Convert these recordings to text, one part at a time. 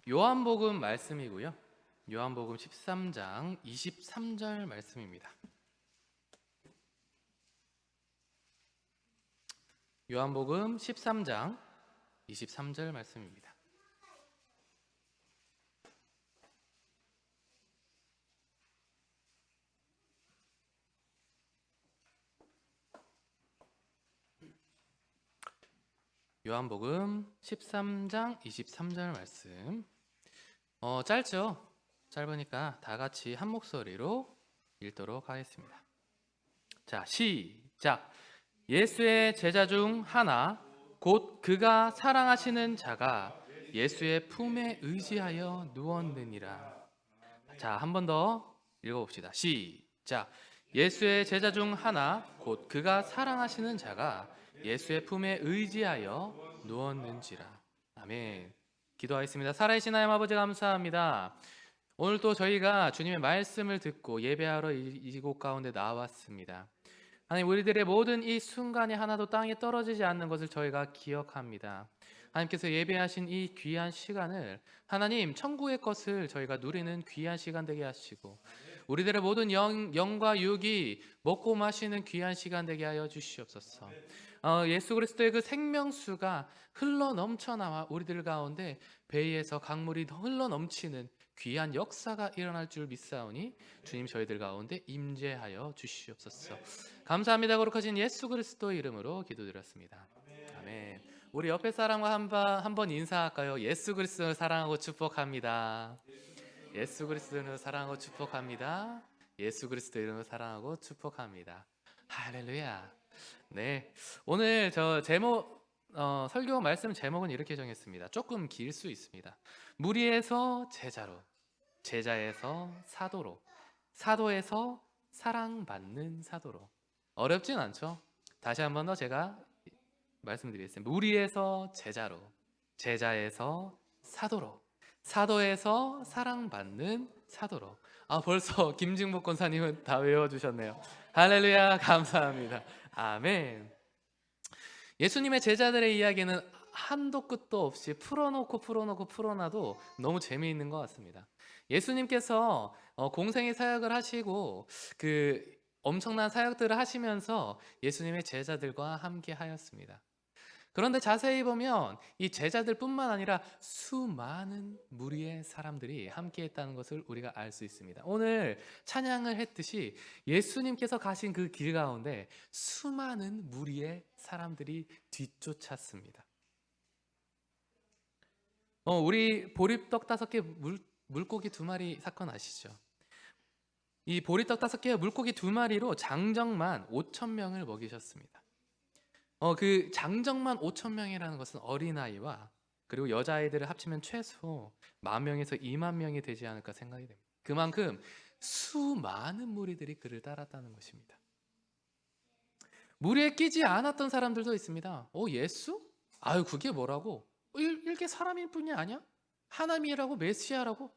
요한복음 말씀이고요. 요한복음 13장 23절 말씀입니다. 요한복음 13장 23절 말씀입니다. 요한복음 13장 23절 말씀. 짧죠? 짧으니까 다 같이 한 목소리로 읽도록 하겠습니다. 자, 시작. 예수의 제자 중 하나 곧 그가 사랑하시는 자가 예수의 품에 의지하여 누웠느니라. 자, 한 번 더 읽어봅시다. 시작. 예수의 제자 중 하나 곧 그가 사랑하시는 자가 예수의 품에 의지하여 누웠는지라. 아멘. 기도하겠습니다. 살아계신 하나님 아버지 감사합니다. 오늘 또 저희가 주님의 말씀을 듣고 예배하러 이곳 가운데 나왔습니다. 하나님, 우리들의 모든 이 순간이 하나도 땅에 떨어지지 않는 것을 저희가 기억합니다. 하나님께서 예배하신 이 귀한 시간을 하나님 천국의 것을 저희가 누리는 귀한 시간 되게 하시고 우리들의 모든 영과 육이 먹고 마시는 귀한 시간 되게 하여 주시옵소서. 예수 그리스도의 그 생명수가 흘러 넘쳐나와 우리들 가운데 배에서 강물이 흘러 넘치는 귀한 역사가 일어날 줄 믿사오니 주님 저희들 가운데 임재하여 주시옵소서. 감사합니다. 거룩하신 예수 그리스도의 이름으로 기도드렸습니다. 아멘. 우리 옆에 사람과 한번 인사할까요? 예수 그리스도를 사랑하고 축복합니다. 예수 그리스도를 사랑하고 축복합니다. 예수 그리스도 이름으로 사랑하고 축복합니다. 할렐루야. 네, 오늘 저 제목 설교 말씀 제목은 이렇게 정했습니다. 조금 길 수 있습니다. 무리에서 제자로, 제자에서 사도로, 사도에서 사랑받는 사도로. 어렵진 않죠? 다시 한 번 더 제가 말씀드리겠습니다. 무리에서 제자로, 제자에서 사도로, 사도에서 사랑받는 사도로. 벌써 김증복 권사님은 다 외워주셨네요. 할렐루야, 감사합니다. 아멘. 예수님의 제자들의 이야기는 한도 끝도 없이 풀어놔도 너무 재미있는 것 같습니다. 예수님께서 공생의 사역을 하시고 그 엄청난 사역들을 하시면서 예수님의 제자들과 함께 하였습니다. 그런데 자세히 보면 이 제자들뿐만 아니라 수많은 무리의 사람들이 함께 했다는 것을 우리가 알 수 있습니다. 오늘 찬양을 했듯이 예수님께서 가신 그 길 가운데 수많은 무리의 사람들이 뒤쫓았습니다. 우리 보리떡 5개 물고기 2마리 사건 아시죠? 이 보리떡 5개 물고기 2마리로 장정만 5,000명을 먹이셨습니다. 그 장정만 5,000명이라는 것은 어린아이와 그리고 여자아이들을 합치면 최소 10,000명에서 20,000명이 되지 않을까 생각이 됩니다. 그만큼 수많은 무리들이 그를 따랐다는 것입니다. 무리에 끼지 않았던 사람들도 있습니다. 예수? 아유, 그게 뭐라고? 이게 사람일 뿐이 아니야? 하나님이라고? 메시아라고?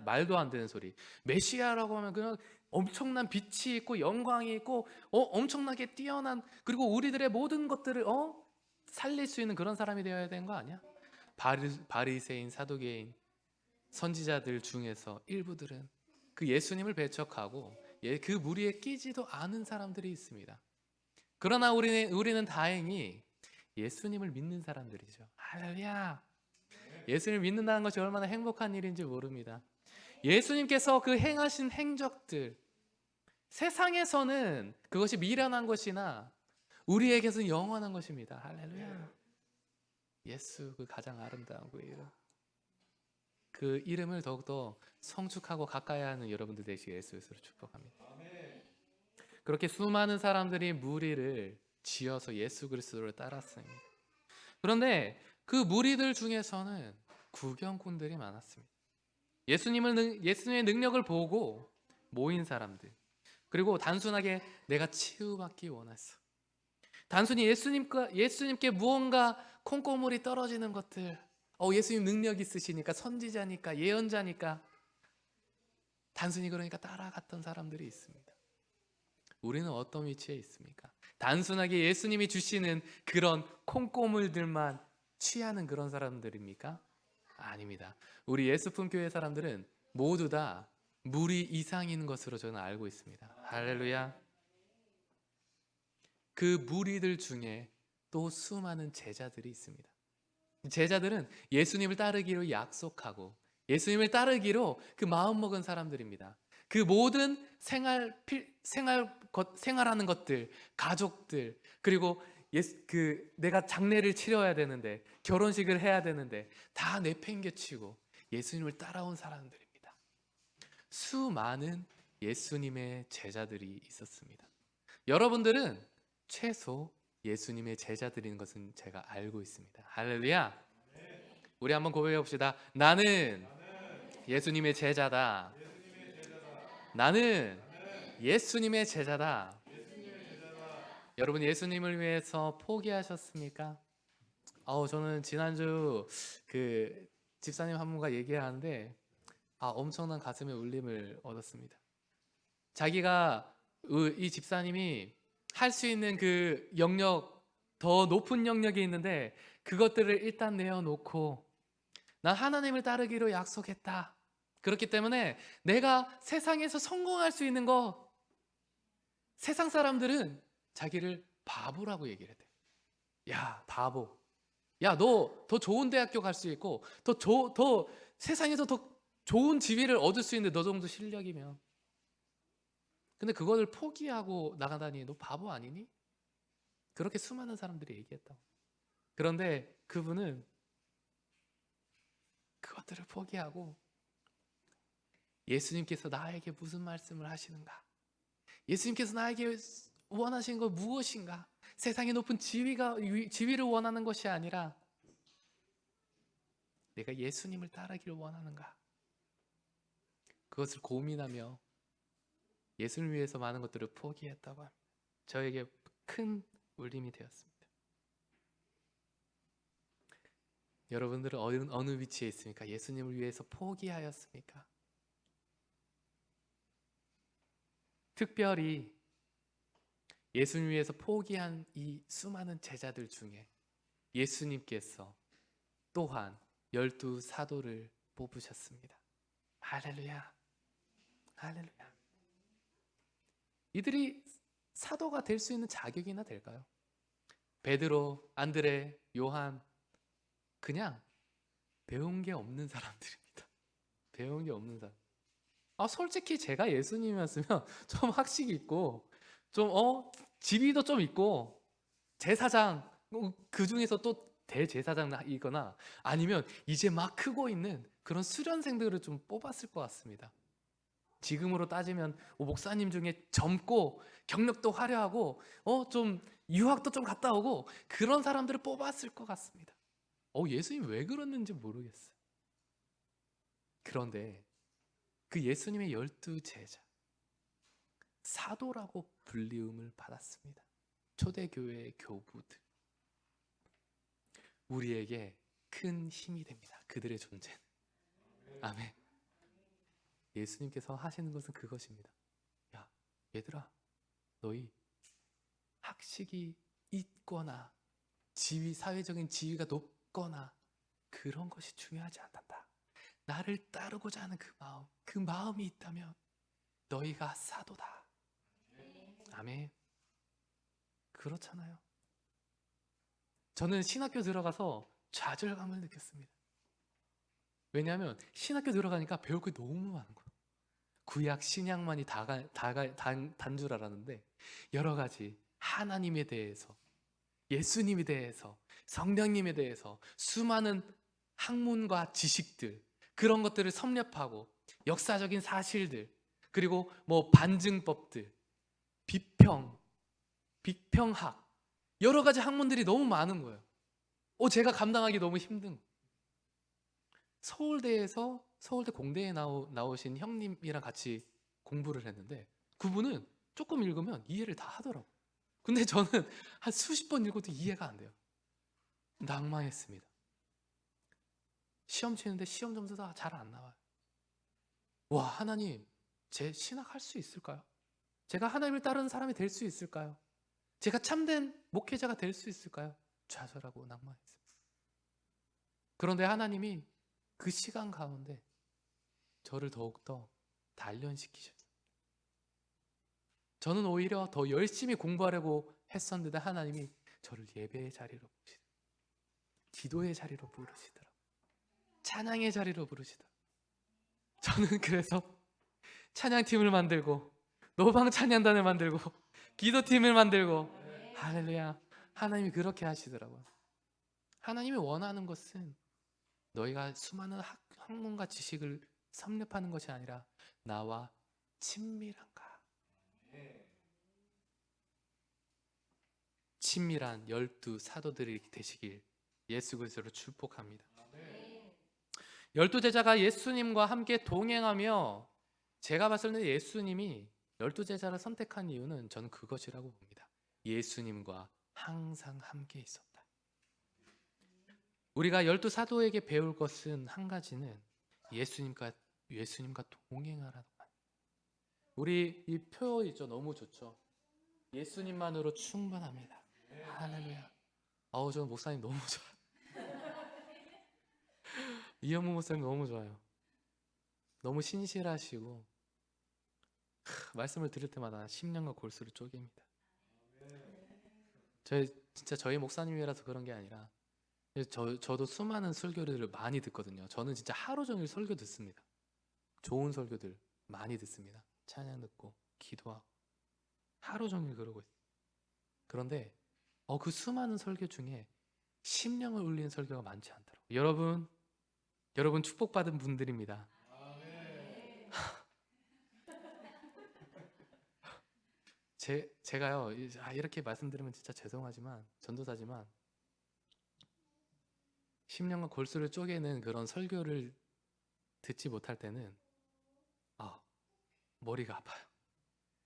말도 안 되는 소리. 메시아라고 하면 그냥 엄청난 빛이 있고 영광이 있고 엄청나게 뛰어난, 그리고 우리들의 모든 것들을 살릴 수 있는 그런 사람이 되어야 되는 거 아니야? 바리새인, 사두개인, 선지자들 중에서 일부들은 그 예수님을 배척하고 그 무리에 끼지도 않은 사람들이 있습니다. 그러나 우리는 다행히 예수님을 믿는 사람들이죠. 할렐루야. 예수님을 믿는다는 것이 얼마나 행복한 일인지 모릅니다. 예수님께서 그 행하신 행적들, 세상에서는 그것이 미련한 것이나 우리에게서는 영원한 것입니다. 할렐루야. 예수, 그 가장 아름다운 그 이름, 그 이름을 더욱더 성축하고 가까이 하는 여러분들 되시길 예수로 축복합니다. 그렇게 수많은 사람들이 무리를 지어서 예수 그리스도를 따랐습니다. 그런데 그 무리들 중에서는 구경꾼들이 많았습니다. 예수님의 능력을 보고 모인 사람들, 그리고 단순하게 내가 치유받기 원했어, 단순히 예수님께 무언가 콩고물이 떨어지는 것들, 예수님 능력 있으시니까, 선지자니까, 예언자니까, 단순히 그러니까 따라갔던 사람들이 있습니다. 우리는 어떤 위치에 있습니까? 단순하게 예수님이 주시는 그런 콩고물들만 취하는 그런 사람들입니까? 아닙니다. 우리 예수품 교회 사람들은 모두 다 무리 이상인 것으로 저는 알고 있습니다. 할렐루야. 그 무리들 중에 또 수많은 제자들이 있습니다. 제자들은 예수님을 따르기로 약속하고 예수님을 따르기로 그 마음먹은 사람들입니다. 그 모든 생활하는 것들, 가족들, 그리고 내가 장례를 치러야 되는데, 결혼식을 해야 되는데 다 내팽개치고 예수님을 따라온 사람들입니다. 수많은 예수님의 제자들이 있었습니다. 여러분들은 최소 예수님의 제자들인 것은 제가 알고 있습니다. 할렐루야. 우리 한번 고백해 봅시다. 나는 예수님의 제자다. 나는 예수님의 제자다. 여러분, 예수님을 위해서 포기하셨습니까? 저는 지난주 그 집사님 한 분과 얘기하는데 엄청난 가슴의 울림을 얻었습니다. 자기가 이 집사님이 할 수 있는 그 영역, 더 높은 영역이 있는데 그것들을 일단 내어놓고 난 하나님을 따르기로 약속했다. 그렇기 때문에 내가 세상에서 성공할 수 있는 거, 세상 사람들은 자기를 바보라고 얘기를 해요. 야, 바보. 야, 너 더 좋은 대학교 갈 수 있고 더 세상에서 더 좋은 지위를 얻을 수 있는데 너 정도 실력이면. 근데 그거를 포기하고 나가다니 너 바보 아니니? 그렇게 수많은 사람들이 얘기했다고. 그런데 그분은 그것들을 포기하고 예수님께서 나에게 무슨 말씀을 하시는가? 예수님께서 나에게 원하시는 것 무엇인가? 세상의 높은 지위를 원하는 것이 아니라 내가 예수님을 따르기를 원하는가? 그것을 고민하며 예수를 위해서 많은 것들을 포기했다고 합니다. 저에게 큰 울림이 되었습니다. 여러분들은 어느 위치에 있습니까? 예수님을 위해서 포기하였습니까? 특별히 예수님 위해서 포기한 이 수많은 제자들 중에 예수님께서 또한 12 사도를 뽑으셨습니다. 할렐루야. 할렐루야. 이들이 사도가 될 수 있는 자격이나 될까요? 베드로, 안드레, 요한, 그냥 배운 게 없는 사람들입니다. 배운 게 없는 사람. 솔직히 제가 예수님이었으면 좀 학식이 있고 좀 지위도 좀 있고 제사장, 그 중에서 또 대제사장이거나 아니면 이제 막 크고 있는 그런 수련생들을 좀 뽑았을 것 같습니다. 지금으로 따지면 목사님 중에 젊고 경력도 화려하고 좀 유학도 좀 갔다 오고 그런 사람들을 뽑았을 것 같습니다. 예수님 왜 그랬는지 모르겠어요. 그런데 그 예수님의 12 제자, 사도라고 불리움을 받았습니다. 초대교회의 교부들. 우리에게 큰 힘이 됩니다. 그들의 존재는. 아멘. 예수님께서 하시는 것은 그것입니다. 야, 얘들아, 너희 학식이 있거나 사회적인 지위가 높거나 그런 것이 중요하지 않단다. 나를 따르고자 하는 그 마음이 있다면 너희가 사도다. 아멘. 그렇잖아요. 저는 신학교 들어가서 좌절감을 느꼈습니다. 왜냐하면 신학교 들어가니까 배울 게 너무 많은 거예요. 구약 신약만이 단 줄 알았는데 여러 가지 하나님에 대해서, 예수님에 대해서, 성령님에 대해서 수많은 학문과 지식들, 그런 것들을 섭렵하고 역사적인 사실들, 그리고 반증법들, 비평학, 여러 가지 학문들이 너무 많은 거예요. 제가 감당하기 너무 힘든 거예요. 서울대 공대에 나오신 형님이랑 같이 공부를 했는데 그분은 조금 읽으면 이해를 다 하더라고요. 근데 저는 한 수십 번 읽어도 이해가 안 돼요. 낭망했습니다. 시험 치는데 시험 점수가 잘 안 나와요. 와, 하나님, 제 신학할 수 있을까요? 제가 하나님을 따르는 사람이 될 수 있을까요? 제가 참된 목회자가 될 수 있을까요? 좌절하고 낭망했어요. 그런데 하나님이 그 시간 가운데 저를 더욱더 단련시키셨어요. 저는 오히려 더 열심히 공부하려고 했었는데 하나님이 저를 예배의 자리로 부르시더라고요. 기도의 자리로 부르시더라고요. 찬양의 자리로 부르시더라고요. 저는 그래서 찬양팀을 만들고 노방 찬양단을 만들고 기도팀을 만들고 할렐루야. 하나님이 그렇게 하시더라고요. 하나님이 원하는 것은 너희가 수많은 학문과 지식을 섭렵하는 것이 아니라 나와 친밀한가. 친밀한 12 사도들이 되시길 예수 그리스도로 축복합니다. 12 제자가 예수님과 함께 동행하며, 제가 봤을 때 예수님이 12 제자를 선택한 이유는 저는 그것이라고 봅니다. 예수님과 항상 함께 있었다. 우리가 12 사도에게 배울 것은 한 가지는 예수님과 동행하라는 거예요. 우리 이 표 있죠? 너무 좋죠. 예수님만으로 충분합니다. 할렐루야. 저는 목사님 너무 좋아요. 이현무 목사님 너무 좋아요. 너무 신실하시고 말씀을 들을 때마다 심령과 골수를 쪼갭니다. 진짜 저희 목사님이라서 그런 게 아니라 저도 수많은 설교를 많이 듣거든요. 저는 진짜 하루 종일 설교 듣습니다. 좋은 설교들 많이 듣습니다. 찬양 듣고 기도하고 하루 종일 그러고 있어요. 그런데 그 수많은 설교 중에 심령을 울리는 설교가 많지 않더라고요. 여러분 축복받은 분들입니다. 제가요 이렇게 말씀드리면 진짜 죄송하지만 전도사지만 심령과 골수를 쪼개는 그런 설교를 듣지 못할 때는 머리가 아파요.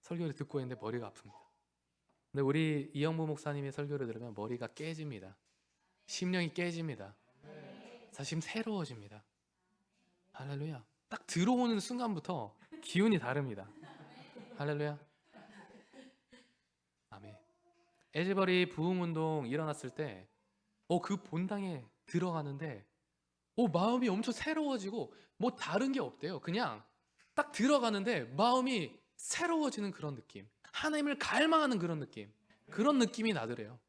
설교를 듣고 있는데 머리가 아픕니다. 근데 우리 이영부 목사님의 설교를 들으면 머리가 깨집니다. 심령이 깨집니다. 사실 새로워집니다. 할렐루야. 딱 들어오는 순간부터 기운이 다릅니다. 할렐루야. 아멘. 에즈버리 부흥운동 일어났을 때 그 본당에 들어가는데 마음이 엄청 새로워지고 뭐 다른 게 없대요. 그냥 딱 들어가는데 마음이 새로워지는 그런 느낌, 하나님을 갈망하는 그런 느낌이 나더래요.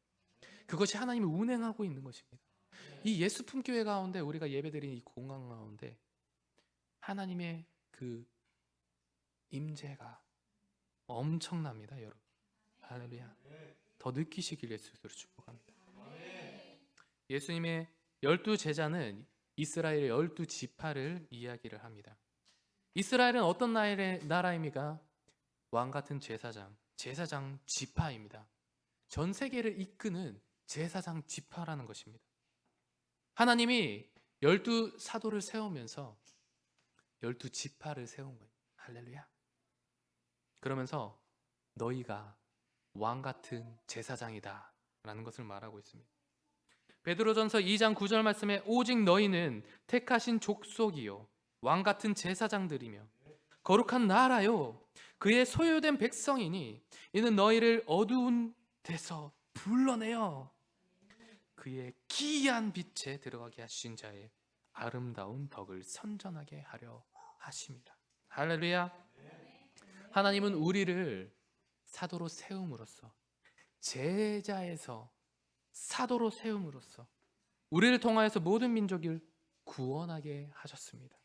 그것이 하나님이 운행하고 있는 것입니다. 이 예수품교회 가운데 우리가 예배드리는 이 공간 가운데 하나님의 그 임재가 엄청납니다, 여러분. 할렐루야. 더 느끼시길 예수로 축복합니다. 예수님의 12 제자는 이스라엘의 12 지파를 이야기를 합니다. 이스라엘은 어떤 나라입니까? 왕같은 제사장 지파입니다. 전 세계를 이끄는 제사장 지파라는 것입니다. 하나님이 12 사도를 세우면서 12 지파를 세운 거예요. 할렐루야. 그러면서 너희가 왕같은 제사장이다 라는 것을 말하고 있습니다. 베드로전서 2장 9절 말씀에 오직 너희는 택하신 족속이요 왕같은 제사장들이며 거룩한 나라요 그의 소유된 백성이니 이는 너희를 어두운 데서 불러내어 그의 기이한 빛에 들어가게 하신 자의 아름다운 덕을 선전하게 하려 하심이라. 할렐루야. 하나님은 우리를 사도로 세움으로써, 제자에서 사도로 세움으로써 우리를 통하여서 모든 민족을 구원하게 하셨습니다.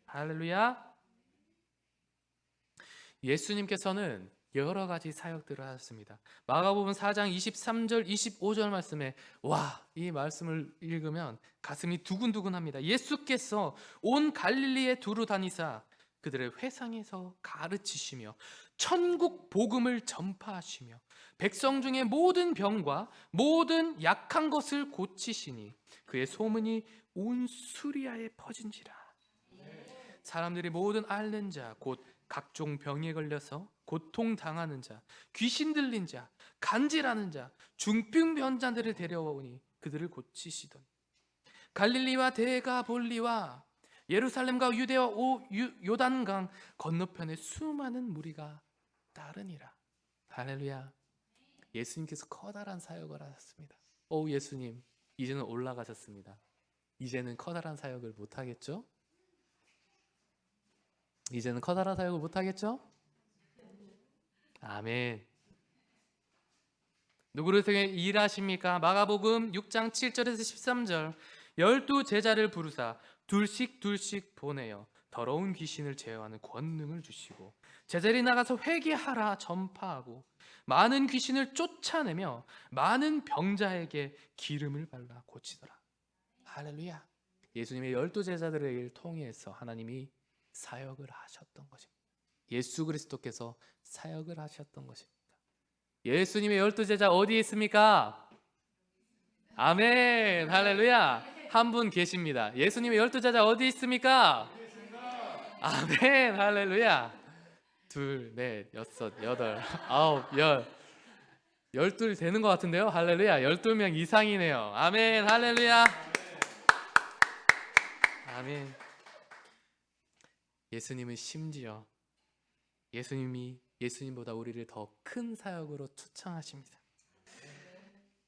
할렐루야. 예수님께서는 여러 가지 사역들을 하셨습니다. 마가복음 4장 23절 25절 말씀에 이 말씀을 읽으면 가슴이 두근두근합니다. 예수께서 온 갈릴리에 두루 다니사 그들의 회상에서 가르치시며 천국 복음을 전파하시며 백성 중에 모든 병과 모든 약한 것을 고치시니 그의 소문이 온 수리아에 퍼진지라. 사람들이 모든 앓는 자 곧 각종 병에 걸려서 고통당하는 자, 귀신 들린 자, 간질하는 자, 중풍병자들을 데려오니 그들을 고치시더니 갈릴리와 데가볼리와 예루살렘과 유대와 요단강 건너편에 수많은 무리가 따르니라. 할렐루야. 예수님께서 커다란 사역을 하셨습니다. 예수님 이제는 올라가셨습니다. 이제는 커다란 사역을 못 하겠죠? 이제는 커다란 사역을 못 하겠죠? 아멘. 누구를 통해 일하십니까? 마가복음 6장 7절에서 13절. 12 제자를 부르사 둘씩 보내어 더러운 귀신을 제어하는 권능을 주시고 제자들이 나가서 회개하라 전파하고 많은 귀신을 쫓아내며 많은 병자에게 기름을 발라 고치더라. 할렐루야. 예수님의 12 제자들을 통해서 하나님이 사역을 하셨던 것입니다. 예수 그리스도께서 사역을 하셨던 것입니다. 예수님의 12 제자 어디에 있습니까? 아멘. 할렐루야. 한 분 계십니다. 예수님의 12 제자 어디 있습니까? 아멘. 할렐루야. 둘, 넷, 여섯, 여덟, 아홉, 열. 12 되는 것 같은데요. 할렐루야. 12명 이상이네요. 아멘. 할렐루야. 아멘. 예수님은 심지어 예수님보다 우리를 더 큰 사역으로 초청하십니다.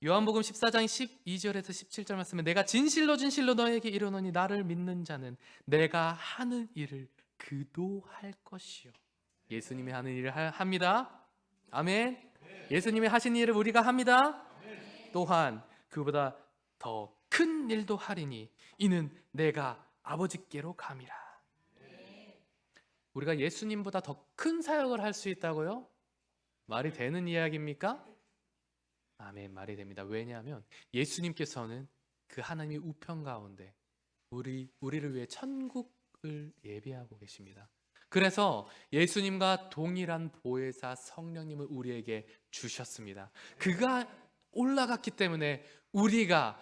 요한복음 14장 12절에서 17절 말씀에 내가 진실로 너에게 이르노니 나를 믿는 자는 내가 하는 일을 그도 할 것이요. 예수님이 하는 일을 합니다. 아멘. 예수님이 하신 일을 우리가 합니다. 또한 그보다 더 큰 일도 하리니 이는 내가 아버지께로 감이라. 우리가 예수님보다 더 큰 사역을 할 수 있다고요? 말이 되는 이야기입니까? 아멘. 말이 됩니다. 왜냐하면 예수님께서는 그 하나님의 우편 가운데 우리를 위해 천국을 예비하고 계십니다. 그래서 예수님과 동일한 보혜사 성령님을 우리에게 주셨습니다. 그가 올라갔기 때문에 우리가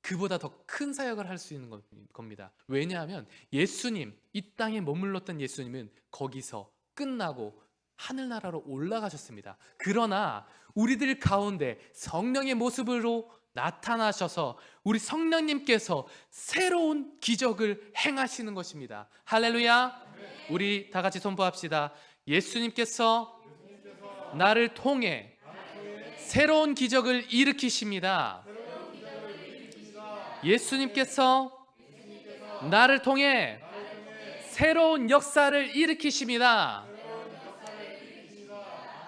그보다 더 큰 사역을 할 수 있는 겁니다. 왜냐하면 예수님, 이 땅에 머물렀던 예수님은 거기서 끝나고 하늘나라로 올라가셨습니다. 그러나 우리들 가운데 성령의 모습으로 나타나셔서 우리 성령님께서 새로운 기적을 행하시는 것입니다. 할렐루야. 우리 다 같이 선포합시다. 예수님께서 나를 통해 새로운 기적을 일으키십니다. 예수님께서 나를 통해 새로운 역사를 일으키십니다.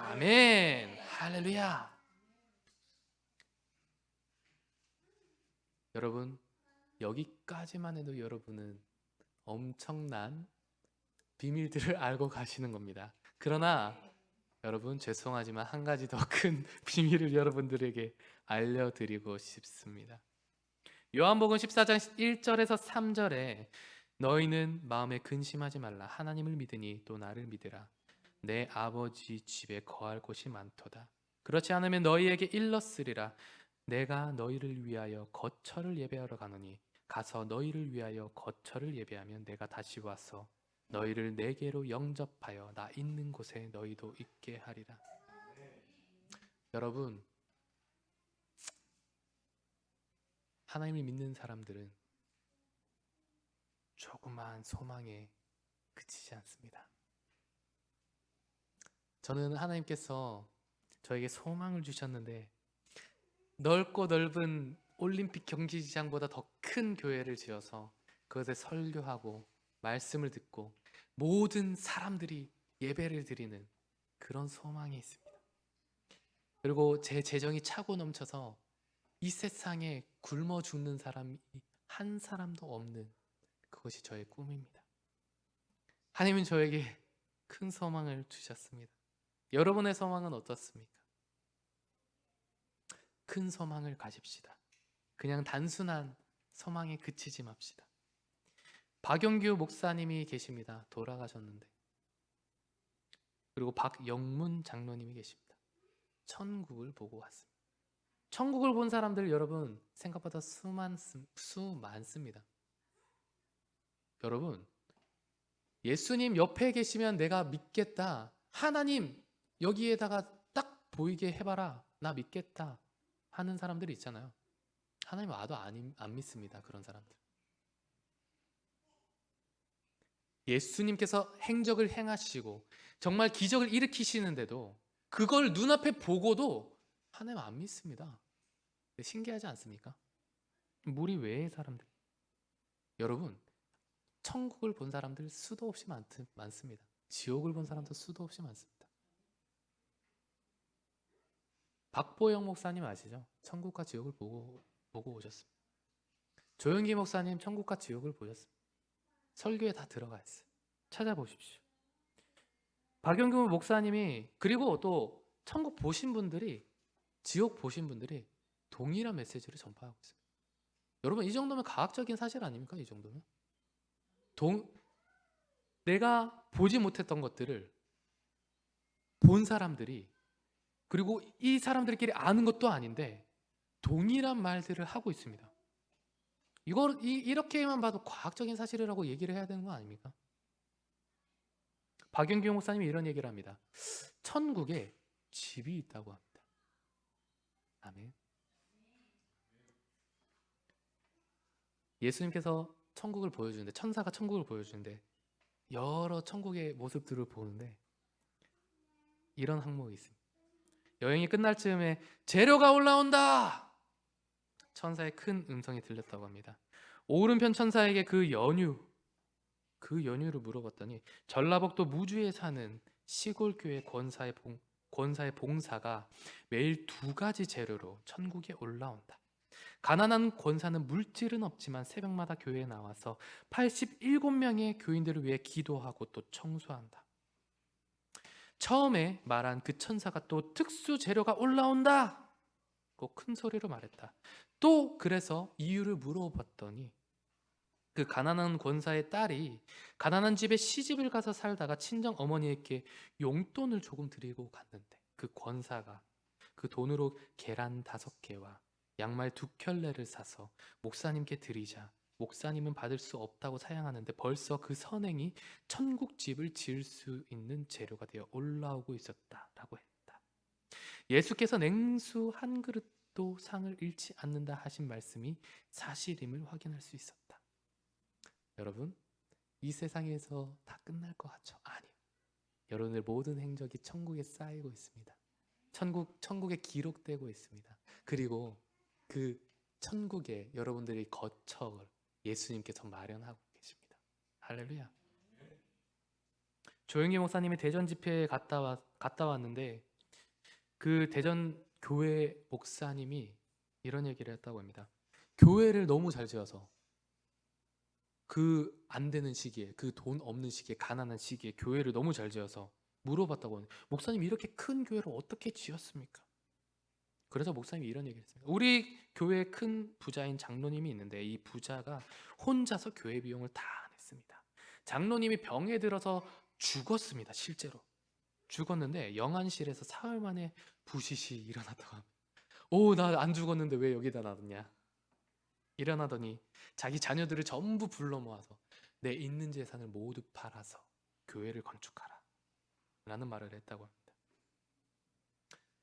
아멘. 할렐루야. 여러분, 여기까지만 해도 여러분은 엄청난 비밀들을 알고 가시는 겁니다. 그러나 여러분, 죄송하지만 한 가지 더 큰 비밀을 여러분들에게 알려드리고 싶습니다. 요한복음 14장 1절에서 3절에 너희는 마음에 근심하지 말라. 하나님을 믿으니 또 나를 믿으라. 내 아버지 집에 거할 곳이 많도다. 그렇지 않으면 너희에게 일렀으리라. 내가 너희를 위하여 거처를 예배하러 가노니 가서 너희를 위하여 거처를 예배하면 내가 다시 와서 너희를 내게로 영접하여 나 있는 곳에 너희도 있게 하리라. 여러분, 하나님을 믿는 사람들은 조그마한 소망에 그치지 않습니다. 저는 하나님께서 저에게 소망을 주셨는데 넓고 넓은 올림픽 경기장보다 더 큰 교회를 지어서 그것에 설교하고 말씀을 듣고 모든 사람들이 예배를 드리는 그런 소망이 있습니다. 그리고 제 재정이 차고 넘쳐서 이 세상에 굶어 죽는 사람이 한 사람도 없는 그것이 저의 꿈입니다. 하나님은 저에게 큰 소망을 주셨습니다. 여러분의 소망은 어떻습니까? 큰 소망을 가집시다. 그냥 단순한 소망에 그치지 맙시다. 박영규 목사님이 계십니다. 돌아가셨는데. 그리고 박영문 장로님이 계십니다. 천국을 보고 왔습니다. 천국을 본 사람들 여러분 생각보다 수많습니다. 여러분, 예수님 옆에 계시면 내가 믿겠다. 하나님 여기에다가 딱 보이게 해봐라. 나 믿겠다 하는 사람들이 있잖아요. 하나님 와도 안 믿습니다. 그런 사람들. 예수님께서 행적을 행하시고 정말 기적을 일으키시는데도 그걸 눈앞에 보고도 하나님 안 믿습니다. 신기하지 않습니까? 우리 외의 사람들. 여러분, 천국을 본 사람들 수도 없이 많습니다. 지옥을 본 사람도 수도 없이 많습니다. 박보영 목사님 아시죠? 천국과 지옥을 보고 오셨습니다. 조영기 목사님 천국과 지옥을 보셨습니다. 설교에 다 들어가 있어요. 찾아보십시오. 박영규 목사님이, 그리고 또 천국 보신 분들이, 지옥 보신 분들이 동일한 메시지를 전파하고 있어요. 여러분, 이 정도면 과학적인 사실 아닙니까? 이 정도면 내가 보지 못했던 것들을 본 사람들이, 그리고 이 사람들끼리 아는 것도 아닌데 동일한 말들을 하고 있습니다. 이렇게만 봐도 과학적인 사실이라고 얘기를 해야 되는 거 아닙니까? 박영규 목사님이 이런 얘기를 합니다. 천국에 집이 있다고 합니다. 아멘. 예수님께서 천국을 보여주는데, 천사가 천국을 보여주는데 여러 천국의 모습들을 보는데 이런 항목이 있습니다. 여행이 끝날 즈음에 재료가 올라온다! 천사의 큰 음성이 들렸다고 합니다. 오른편 천사에게 그 연유를 물어봤더니 전라북도 무주에 사는 시골 교회 권사의 봉사가 매일 2가지 재료로 천국에 올라온다. 가난한 권사는 물질은 없지만 새벽마다 교회에 나와서 87명의 교인들을 위해 기도하고 또 청소한다. 처음에 말한 그 천사가 또 특수 재료가 올라온다! 고 큰 소리로 말했다. 또 그래서 이유를 물어봤더니 그 가난한 권사의 딸이 가난한 집에 시집을 가서 살다가 친정 어머니에게 용돈을 조금 드리고 갔는데, 그 권사가 그 돈으로 계란 5개와 양말 2켤레를 사서 목사님께 드리자 목사님은 받을 수 없다고 사양하는데 벌써 그 선행이 천국집을 지을 수 있는 재료가 되어 올라오고 있었다라고 했다. 예수께서 냉수 한 그릇도 상을 잃지 않는다 하신 말씀이 사실임을 확인할 수 있었다. 여러분, 이 세상에서 다 끝날 것 같죠? 아니요. 여러분의 모든 행적이 천국에 쌓이고 있습니다. 천국에 기록되고 있습니다. 그리고 그 천국에 여러분들이 거처를 예수님께서 마련하고 계십니다. 할렐루야. 조영기 목사님이 대전 집회에 갔다 왔는데 그 대전 교회 목사님이 이런 얘기를 했다고 합니다. 교회를 너무 잘 지어서 그 안 되는 시기에, 그 돈 없는 시기에, 가난한 시기에 교회를 너무 잘 지어서 물어봤다고 하는데, 목사님 이렇게 큰 교회를 어떻게 지었습니까? 그래서 목사님이 이런 얘기를 했습니다. 우리 교회에 큰 부자인 장로님이 있는데 이 부자가 혼자서 교회 비용을 다 냈습니다. 장로님이 병에 들어서 죽었습니다. 실제로 죽었는데 영안실에서 사흘 만에 부시시 일어났다고 합니다. 오, 나 안 죽었는데 왜 여기다 놔뒀냐? 일어나더니 자기 자녀들을 전부 불러 모아서 내 있는 재산을 모두 팔아서 교회를 건축하라 라는 말을 했다고 합니다.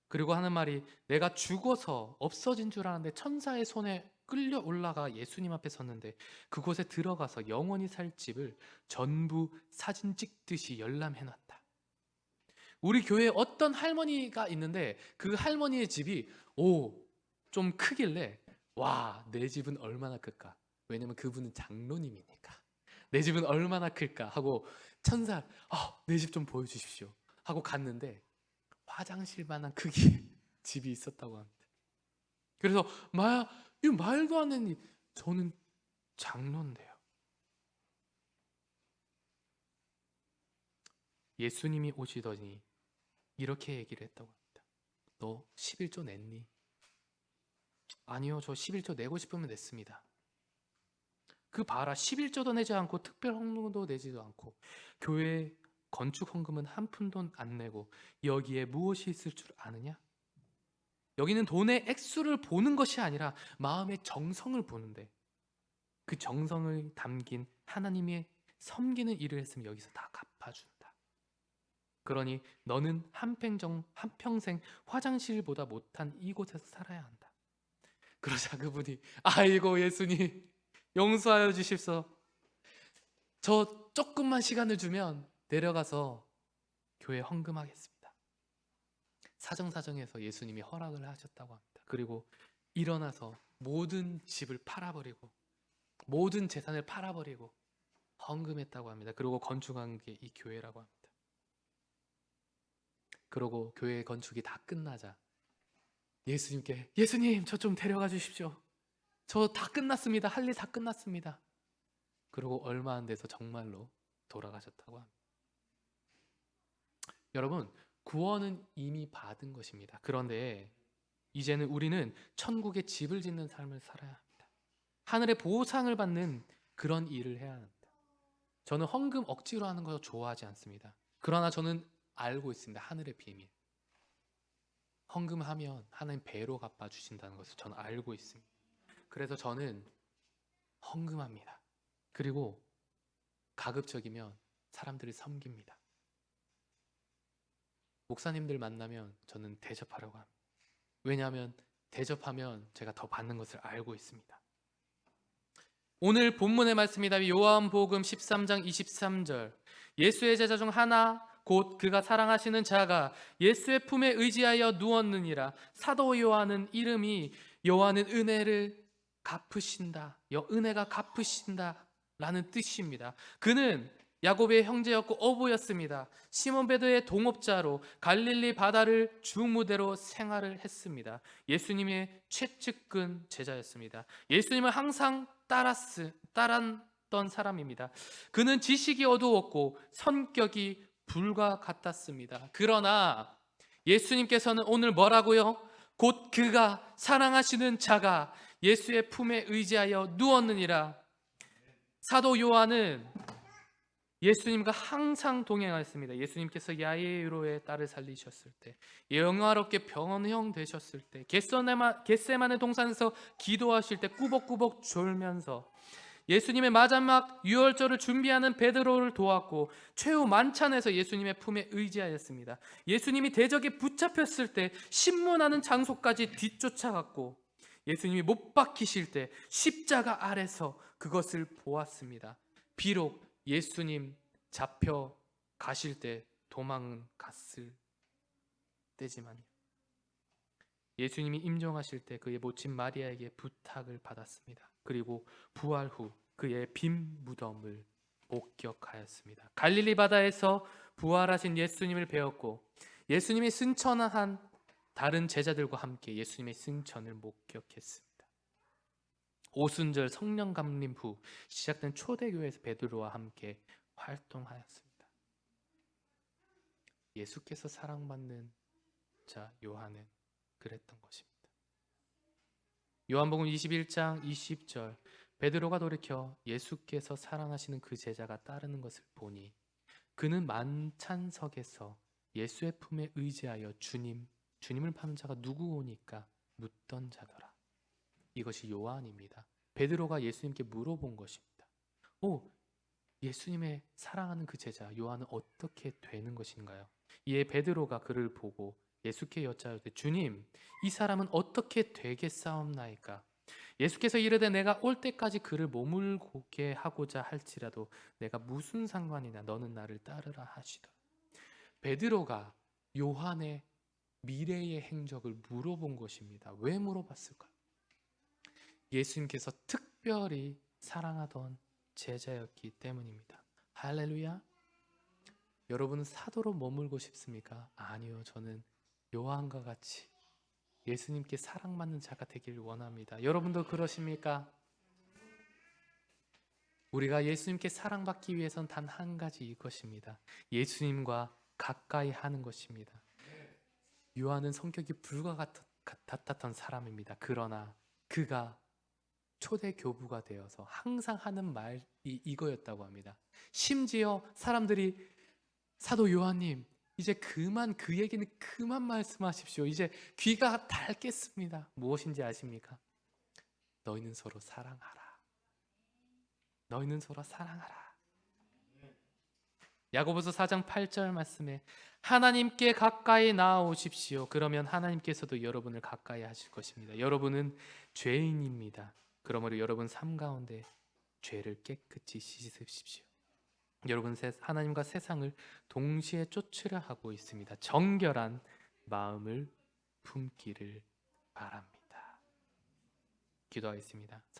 그리고 하는 말이, 내가 죽어서 없어진 줄 알았는데 천사의 손에 끌려 올라가 예수님 앞에 섰는데 그곳에 들어가서 영원히 살 집을 전부 사진 찍듯이 열람해놨다. 우리 교회에 어떤 할머니가 있는데 그 할머니의 집이 좀 크길래, 와, 내 집은 얼마나 클까? 왜냐면 그분은 장로님이니까. 내 집은 얼마나 클까 하고 천사, 내 집 좀 보여주십시오 하고 갔는데 화장실만한 크기의 집이 있었다고 합니다. 그래서 이 말도 안 되는, 저는 장로인데요. 예수님이 오시더니 이렇게 얘기를 했다고 합니다. 너 11조 냈니? 아니요, 저 11조 내고 싶으면 냈습니다. 그 봐라, 11조도 내지 않고 특별 헌금도 내지도 않고 교회 건축 헌금은 한 푼도 안 내고 여기에 무엇이 있을 줄 아느냐? 여기는 돈의 액수를 보는 것이 아니라 마음의 정성을 보는데, 그 정성을 담긴 하나님의 섬기는 일을 했으면 여기서 다 갚아준다. 그러니 너는 한평생 화장실보다 못한 이곳에서 살아야 한다. 그러자 그분이, 아이고 예수님 용서하여 주십시오. 저 조금만 시간을 주면 내려가서 교회 헌금하겠습니다. 사정사정해서 예수님이 허락을 하셨다고 합니다. 그리고 일어나서 모든 집을 팔아버리고 모든 재산을 팔아버리고 헌금했다고 합니다. 그리고 건축한 게 이 교회라고 합니다. 그러고 교회 건축이 다 끝나자 예수님께, 예수님 저 좀 데려가 주십시오. 저 다 끝났습니다. 할 일 다 끝났습니다. 그리고 얼마 안 돼서 정말로 돌아가셨다고 합니다. 여러분, 구원은 이미 받은 것입니다. 그런데 이제는 우리는 천국에 집을 짓는 삶을 살아야 합니다. 하늘의 보상을 받는 그런 일을 해야 합니다. 저는 헌금 억지로 하는 거 좋아하지 않습니다. 그러나 저는 알고 있습니다. 하늘의 비밀. 헌금하면 하나님 배로 갚아주신다는 것을 저는 알고 있습니다. 그래서 저는 헌금합니다. 그리고 가급적이면 사람들을 섬깁니다. 목사님들 만나면 저는 대접하려고 합니다. 왜냐하면 대접하면 제가 더 받는 것을 알고 있습니다. 오늘 본문의 말씀이다. 요한복음 13장 23절. 예수의 제자 중 하나 곧 그가 사랑하시는 자가 예수의 품에 의지하여 누웠느니라. 사도 요한은 이름이 요한은 은혜를 갚으신다. 은혜가 갚으신다 라는 뜻입니다. 그는 야곱의 형제였고 어부였습니다. 시몬 베드로의 동업자로 갈릴리 바다를 주무대로 생활을 했습니다. 예수님의 최측근 제자였습니다. 예수님을 항상 따랐던 사람입니다. 그는 지식이 어두웠고 성격이 불과 같았습니다. 그러나 예수님께서는 오늘 뭐라고요? 곧 그가 사랑하시는 자가 예수의 품에 의지하여 누웠느니라. 사도 요한은 예수님과 항상 동행하였습니다. 예수님께서 야이로의 딸을 살리셨을 때, 영화롭게 변형되셨을 때, 겟세마네 동산에서 기도하실 때 꾸벅꾸벅 졸면서 예수님의 마지막 유월절을 준비하는 베드로를 도왔고 최후 만찬에서 예수님의 품에 의지하였습니다. 예수님이 대적에 붙잡혔을 때 신문하는 장소까지 뒤쫓아갔고 예수님이 못 박히실 때 십자가 아래서 그것을 보았습니다. 비록 예수님 잡혀 가실 때 도망은 갔을 때지만요. 예수님이 임종하실 때 그의 모친 마리아에게 부탁을 받았습니다. 그리고 부활 후 그의 빈 무덤을 목격하였습니다. 갈릴리 바다에서 부활하신 예수님을 배웠고 예수님이 승천한 다른 제자들과 함께 예수님의 승천을 목격했습니다. 오순절 성령 감림 후 시작된 초대교회에서 베드로와 함께 활동하였습니다. 예수께서 사랑받는 자 요한은 그랬던 것입니다. 요한복음 21장 20절. 베드로가 돌이켜 예수께서 사랑하시는 그 제자가 따르는 것을 보니 그는 만찬석에서 예수의 품에 의지하여 주님을 파는 자가 누구오니까 묻던 자더라. 이것이 요한입니다. 베드로가 예수님께 물어본 것입니다. 예수님의 사랑하는 그 제자 요한은 어떻게 되는 것인가요? 이에 베드로가 그를 보고 예수께 여짜오되 주님, 이 사람은 어떻게 되겠사옵나이까? 예수께서 이르되 내가 올 때까지 그를 머물게 하고자 할지라도 내가 무슨 상관이냐? 너는 나를 따르라 하시더라. 베드로가 요한의 미래의 행적을 물어본 것입니다. 왜 물어봤을까요? 예수님께서 특별히 사랑하던 제자였기 때문입니다. 할렐루야. 여러분은 사도로 머물고 싶습니까? 아니요. 저는 요한과 같이 예수님께 사랑받는 자가 되길 원합니다. 여러분도 그러십니까? 우리가 예수님께 사랑받기 위해선 단 한 가지 이것입니다. 예수님과 가까이 하는 것입니다. 요한은 성격이 불과 같았던 사람입니다. 그러나 그가 초대 교부가 되어서 항상 하는 말이 이거였다고 합니다. 심지어 사람들이 사도 요한님, 이제 그만 그 얘기는 그만 말씀하십시오. 이제 귀가 닳겠습니다. 무엇인지 아십니까? 너희는 서로 사랑하라. 너희는 서로 사랑하라. 야고보서 4장 8절 말씀에 하나님께 가까이 나아오십시오. 그러면 하나님께서도 여러분을 가까이 하실 것입니다. 여러분은 죄인입니다. 그러므로 여러분 삶 가운데 죄를 깨끗이 씻으십시오. 여러분 하나님과 세상을 동시에 쫓으려 하고 있습니다. 정결한 마음을 품기를 바랍니다. 기도하겠습니다.